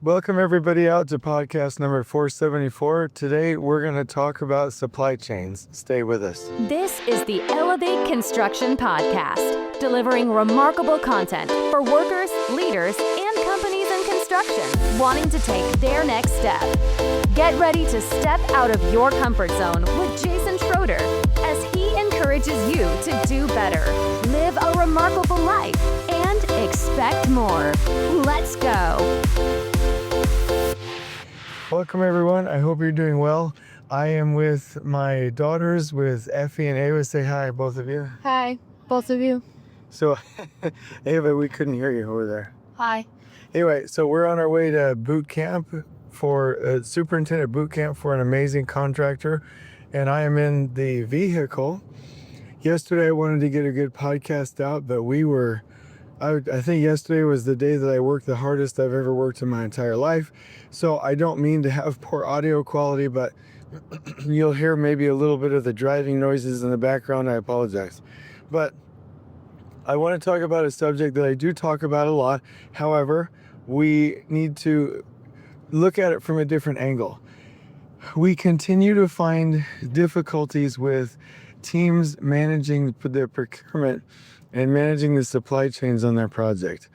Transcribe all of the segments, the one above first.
Welcome everybody out to podcast number 474. Today we're going to talk about supply chains. Stay with us. This is the Elevate Construction Podcast, delivering remarkable content for workers, leaders, and companies in construction wanting to take their next step. Get ready to step out of your comfort zone with Jason Schroeder as he encourages you to do better, live a remarkable life, and expect more. Let's go. Welcome everyone. I hope you're doing well. I am with my daughters, with Effie and Ava. Say hi, both of you. Hi, both of you. So, Ava, we couldn't hear you over there. Hi. Anyway, so we're on our way to boot camp for superintendent boot camp for an amazing contractor, and I am in the vehicle. Yesterday, I wanted to get a good podcast out, but I think yesterday was the day that I worked the hardest I've ever worked in my entire life. So I don't mean to have poor audio quality, but you'll hear maybe a little bit of the driving noises in the background. I apologize. But I want to talk about a subject that I do talk about a lot. However, we need to look at it from a different angle. We continue to find difficulties with teams managing their procurement and managing the supply chains on their project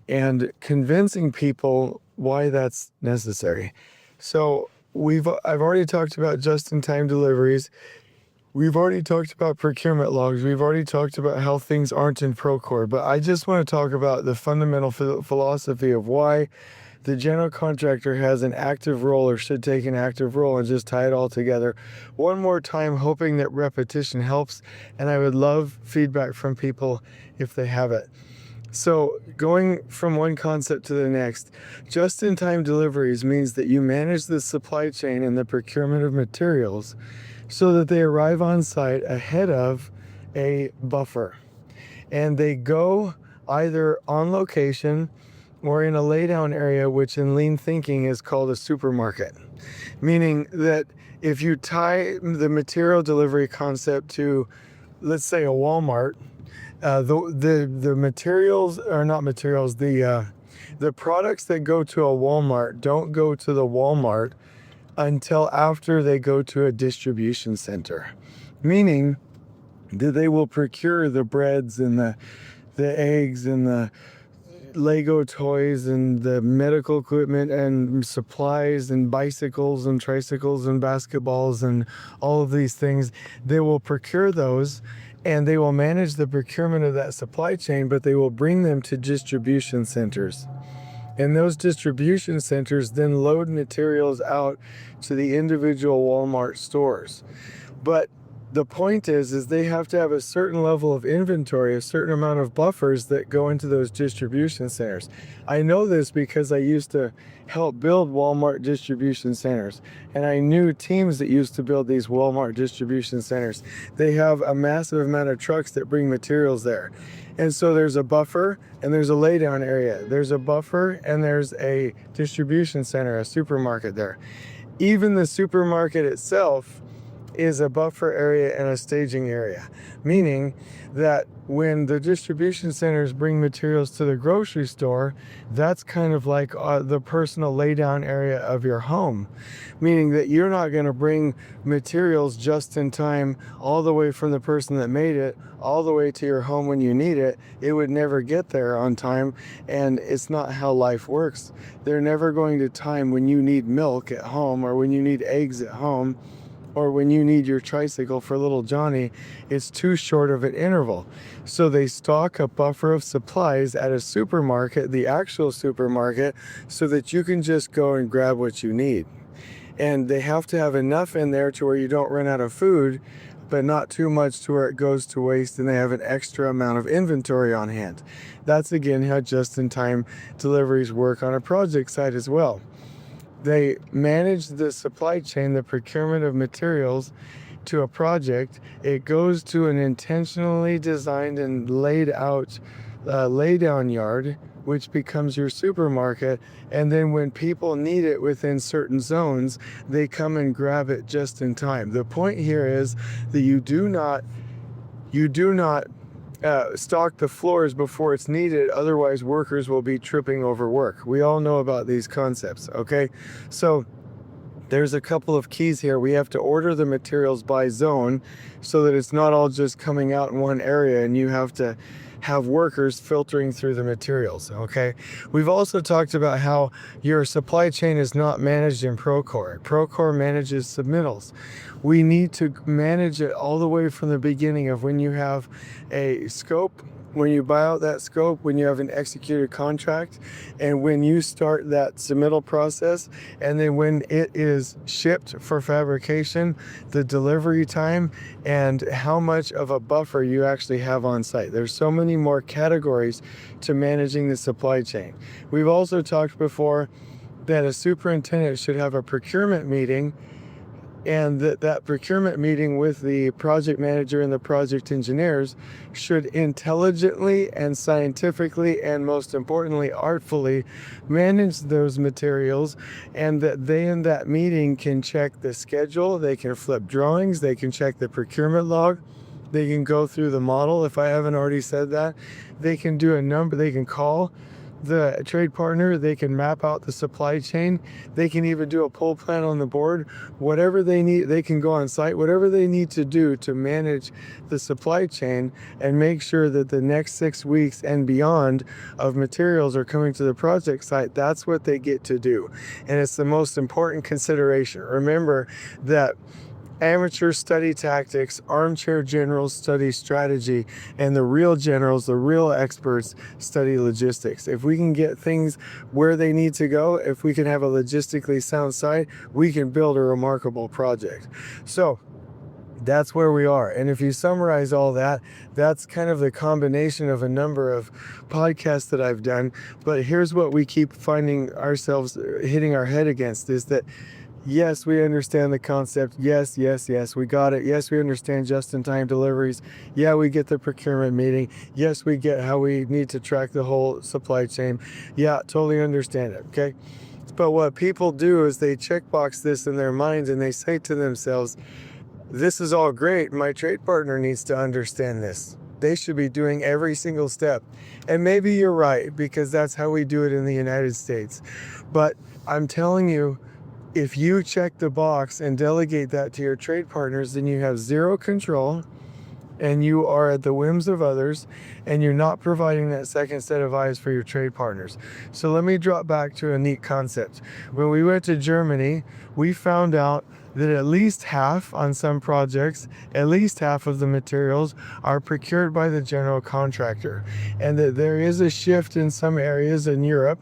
and convincing people why that's necessary. So I've already talked about just-in-time deliveries. We've already talked about procurement logs. We've already talked about how things aren't in Procore, but I just want to talk about the fundamental philosophy of why the general contractor has an active role or should take an active role, and just tie it all together one more time, hoping that repetition helps. And I would love feedback from people if they have it. So going from one concept to the next, just-in-time deliveries means that you manage the supply chain and the procurement of materials so that they arrive on site ahead of a buffer. And they go either on location or in a laydown area, which in lean thinking is called a supermarket. Meaning that if you tie the material delivery concept to, let's say, a Walmart, the materials are not materials, the products that go to a Walmart don't go to the Walmart until after they go to a distribution center. Meaning that they will procure the breads and the eggs and the Lego toys and the medical equipment and supplies and bicycles and tricycles and basketballs and all of these things. They will procure those and they will manage the procurement of that supply chain, but they will bring them to distribution centers. And those distribution centers then load materials out to the individual Walmart stores. But the point is they have to have a certain level of inventory, a certain amount of buffers that go into those distribution centers. I know this because I used to help build Walmart distribution centers, and I knew teams that used to build these Walmart distribution centers. They have a massive amount of trucks that bring materials there. And so there's a buffer and there's a laydown area. There's a buffer and there's a distribution center, a supermarket there. Even the supermarket itself is a buffer area and a staging area, meaning that when the distribution centers bring materials to the grocery store, that's kind of like the personal laydown area of your home, meaning that you're not going to bring materials just in time all the way from the person that made it all the way to your home when you need it. It would never get there on time, and it's not how life works. They're never going to time when you need milk at home or when you need eggs at home or when you need your tricycle for little Johnny. It's too short of an interval. So they stock a buffer of supplies at a supermarket, the actual supermarket, so that you can just go and grab what you need. And they have to have enough in there to where you don't run out of food, but not too much to where it goes to waste and they have an extra amount of inventory on hand. That's again how just-in-time deliveries work on a project site as well. They manage the supply chain, the procurement of materials to a project. It goes to an intentionally designed and laid out laydown yard, which becomes your supermarket. And then when people need it within certain zones, they come and grab it just in time. The point here is that you do not stock the floors before it's needed. Otherwise, workers will be tripping over work. We all know about these concepts, okay? So there's a couple of keys here. We have to order the materials by zone so that it's not all just coming out in one area and you have to have workers filtering through the materials, okay? We've also talked about how your supply chain is not managed in Procore. Procore manages submittals. We need to manage it all the way from the beginning of when you have a scope, when you buy out that scope, when you have an executed contract, and when you start that submittal process, and then when it is shipped for fabrication, the delivery time, and how much of a buffer you actually have on site. There's so many more categories to managing the supply chain. We've also talked before that a superintendent should have a procurement meeting, and that procurement meeting with the project manager and the project engineers should intelligently and scientifically and most importantly artfully manage those materials, and that they in that meeting can check the schedule, they can flip drawings, they can check the procurement log, they can go through the model if I haven't already said that, they can do a number, they can call the trade partner, they can map out the supply chain, they can even do a pull plan on the board, whatever they need, they can go on site, whatever they need to do to manage the supply chain and make sure that the next 6 weeks and beyond of materials are coming to the project site. That's what they get to do. And it's the most important consideration. Remember that amateurs study tactics, armchair generals study strategy, and the real generals, the real experts, study logistics. If we can get things where they need to go, if we can have a logistically sound site, we can build a remarkable project. So that's where we are. And if you summarize all that, that's kind of the combination of a number of podcasts that I've done. But here's what we keep finding ourselves hitting our head against is that yes, we understand the concept. Yes, we got it. Yes, we understand just-in-time deliveries. Yeah, we get the procurement meeting. Yes, we get how we need to track the whole supply chain. Yeah, totally understand it, okay? But what people do is they checkbox this in their minds and they say to themselves, this is all great. My trade partner needs to understand this. They should be doing every single step. And maybe you're right, because that's how we do it in the United States. But I'm telling you, if you check the box and delegate that to your trade partners, then you have zero control and you are at the whims of others and you're not providing that second set of eyes for your trade partners. So let me drop back to a neat concept. When we went to Germany, we found out that at least half on some projects, at least half of the materials are procured by the general contractor, and that there is a shift in some areas in Europe,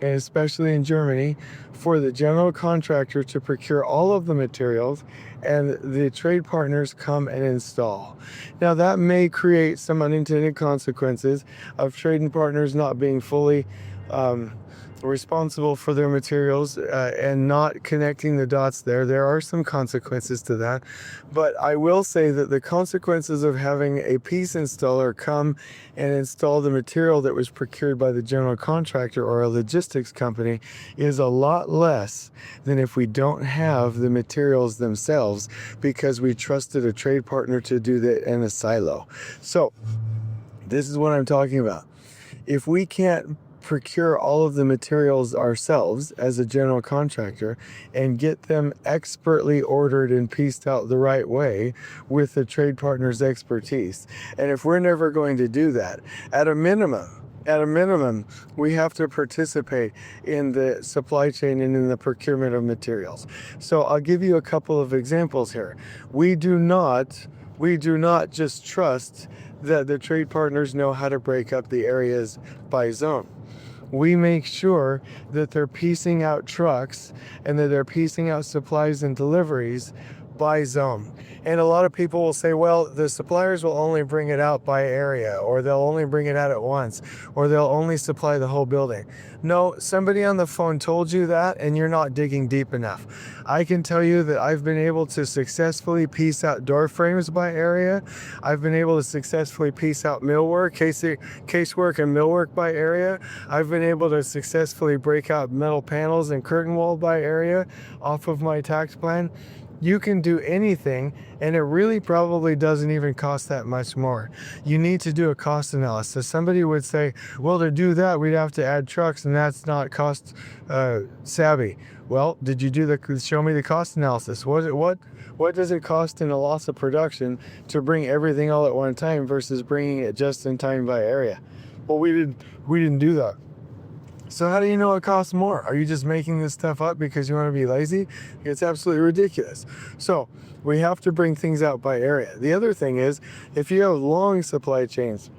and especially in Germany, for the general contractor to procure all of the materials and the trade partners come and install. Now that may create some unintended consequences of trading partners not being fully responsible for their materials and not connecting the dots there. There are some consequences to that, but I will say that the consequences of having a piece installer come and install the material that was procured by the general contractor or a logistics company is a lot less than if we don't have the materials themselves because we trusted a trade partner to do that in a silo. So this is what I'm talking about. If we can't procure all of the materials ourselves as a general contractor and get them expertly ordered and pieced out the right way with the trade partner's expertise. And if we're never going to do that, at a minimum, we have to participate in the supply chain and in the procurement of materials. So I'll give you a couple of examples here. We do not just trust that the trade partners know how to break up the areas by zone. We make sure that they're piecing out trucks and that they're piecing out supplies and deliveries by zone. And a lot of people will say, well, the suppliers will only bring it out by area, or they'll only bring it out at once, or they'll only supply the whole building. No, somebody on the phone told you that, and you're not digging deep enough. I can tell you that I've been able to successfully piece out door frames by area. I've been able to successfully piece out millwork, casework and millwork by area. I've been able to successfully break out metal panels and curtain wall by area off of my Takt plan. you can do anything, and it really probably doesn't even cost that much more. You need to do a cost analysis. Somebody would say, well, to do that, we'd have to add trucks, and that's not cost savvy. Well, did you show me the cost analysis? What does it cost in a loss of production to bring everything all at one time versus bringing it just in time by area? Well, we didn't do that. So how do you know it costs more? Are you just making this stuff up because you want to be lazy? It's absolutely ridiculous. So we have to bring things out by area. The other thing is, if you have long supply chains,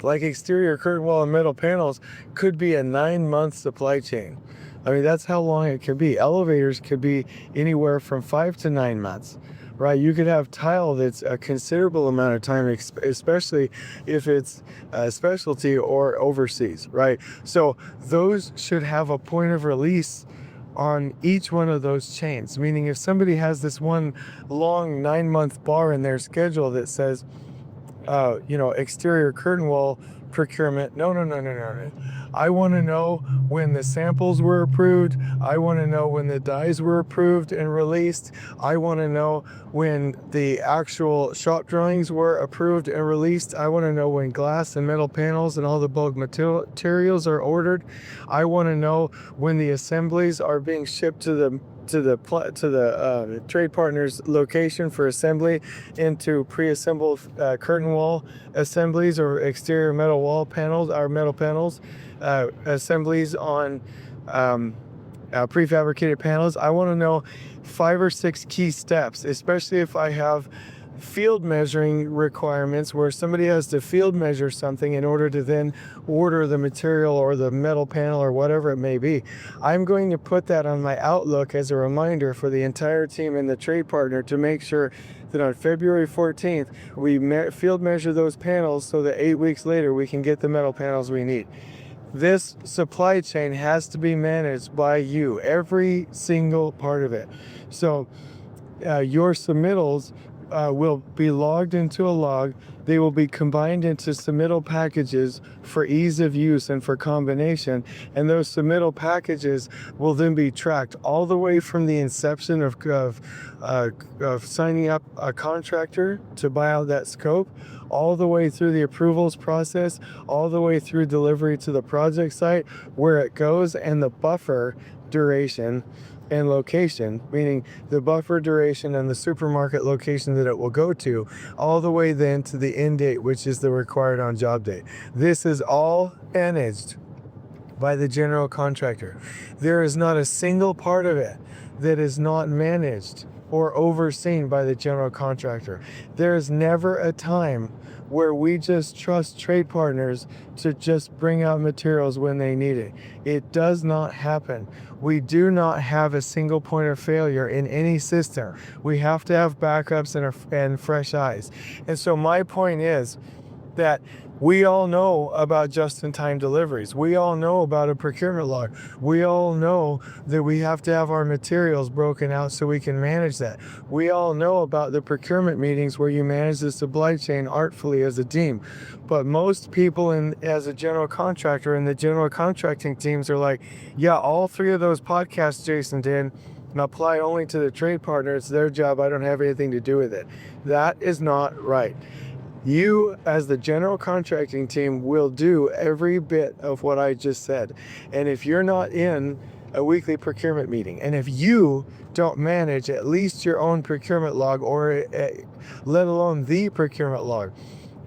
like exterior curtain wall and metal panels, could be a 9-month supply chain. I mean, that's how long it could be. Elevators could be anywhere from 5 to 9 months. Right, you could have tile that's a considerable amount of time, especially if it's a specialty or overseas, right? So those should have a point of release on each one of those chains. Meaning if somebody has this one long 9-month bar in their schedule that says, exterior curtain wall procurement. No. I want to know when the samples were approved. I want to know when the dies were approved and released. I want to know when the actual shop drawings were approved and released. I want to know when glass and metal panels and all the bulk materials are ordered. I want to know when the assemblies are being shipped to the trade partner's location for assembly into pre-assembled curtain wall assemblies or exterior metal wall panels, or metal panels, assemblies on prefabricated panels. I want to know 5 or 6 key steps, especially if I have field measuring requirements where somebody has to field measure something in order to then order the material or the metal panel or whatever it may be. I'm going to put that on my Outlook as a reminder for the entire team and the trade partner to make sure that on February 14th, we field measure those panels so that 8 weeks later we can get the metal panels we need. This supply chain has to be managed by you, every single part of it. So your submittals will be logged into a log. They will be combined into submittal packages for ease of use and for combination. And those submittal packages will then be tracked all the way from the inception of signing up a contractor to buy out that scope, all the way through the approvals process, all the way through delivery to the project site, where it goes, and the buffer duration and location, meaning the buffer duration and the supermarket location that it will go to, all the way then to the end date, which is the required on job date. This is all managed by the general contractor. There is not a single part of it that is not managed or overseen by the general contractor. There is never a time where we just trust trade partners to just bring out materials when they need it. It does not happen. We do not have a single point of failure in any system. We have to have backups and fresh eyes. And so my point is that we all know about just-in-time deliveries. We all know about a procurement log. We all know that we have to have our materials broken out so we can manage that. We all know about the procurement meetings where you manage the supply chain artfully as a team. But most people as a general contractor and the general contracting teams are like, yeah, all 3 of those podcasts Jason did and apply only to the trade partner. It's their job. I don't have anything to do with it. That is not right. You, as the general contracting team, will do every bit of what I just said. And if you're not in a weekly procurement meeting, and if you don't manage at least your own procurement log, or let alone the procurement log,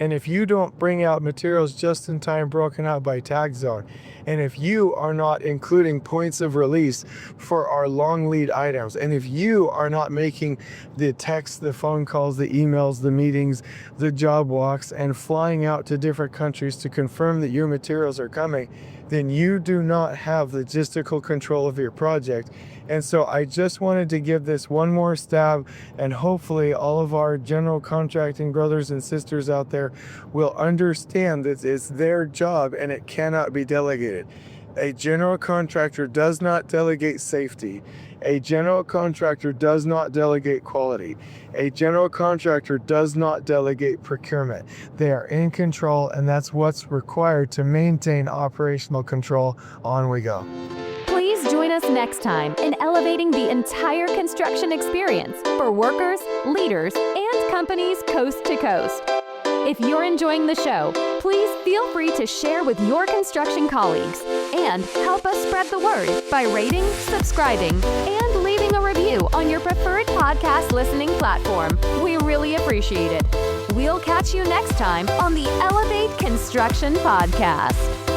and if you don't bring out materials just in time broken out by tag zone, and if you are not including points of release for our long lead items, and if you are not making the texts, the phone calls, the emails, the meetings, the job walks, and flying out to different countries to confirm that your materials are coming, then you do not have logistical control of your project. And so I just wanted to give this one more stab, and hopefully all of our general contracting brothers and sisters out there will understand that it's their job and it cannot be delegated. A general contractor does not delegate safety. A general contractor does not delegate quality. A general contractor does not delegate procurement. They are in control, and that's what's required to maintain operational control. On we go. Please Please join us next time in elevating the entire construction experience for workers, leaders, and companies coast to coast. If you're enjoying the show, please feel free to share with your construction colleagues and help us spread the word by rating, subscribing, and leaving a review on your preferred podcast listening platform. We really appreciate it. We'll catch you next time on the Elevate Construction Podcast.